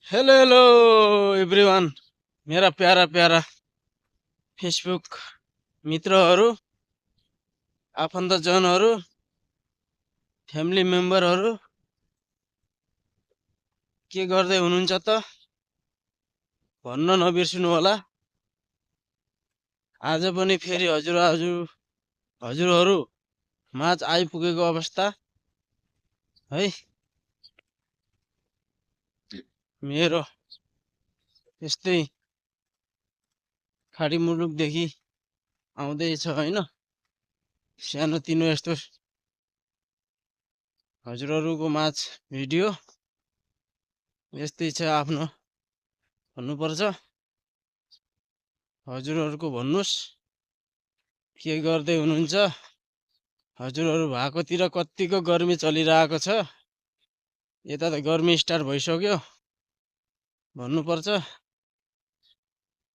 Hello hello everyone, मेरा para para Facebook मित्रहरू, आफन्तजनहरू, family मेम्बरहरू, के गर्दै हुनुहुन्छ त भन्न नबिर्सिनु होला। आज पनि फेरि हजुरहरू माझ आइपुगेको अवस्था है। मेरो यस्तै खाडी मुलुकदेखि आउँदैछ होइन, सानोतिनो यस्तो हजुरहरूको माझ भिडियो यस्तै छ। आफ्नो भन्नुपर्छ, हजुरहरूको भन्नुहोस् के गर्दै हुनुहुन्छ। हजुरहरू भएकोतिर कत्तिको गर्मी चलिरहेको छ। यता त गर्मी स्टार्ट भइसक्यो भन्नुपर्छ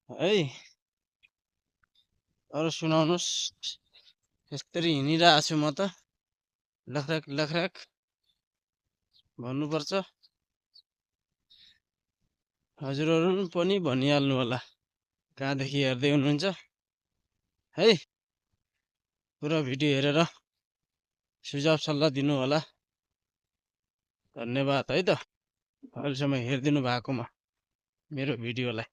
है। अरू सुनाउनुहोस्। यस्तरी हिँडिरहेको छु म त, लखराक लखराक भन्नुपर्छ। हजुरहरू पनि भनिहाल्नु होला कहाँदेखि हेर्दै हुनुहुन्छ है। पुरा भिडियो हेरेर सुझाव सल्लाह दिनु होला। धन्यवाद है त अहिलेसम्म हेरिदिनु भएकोमा मेरो भिडियोलाई।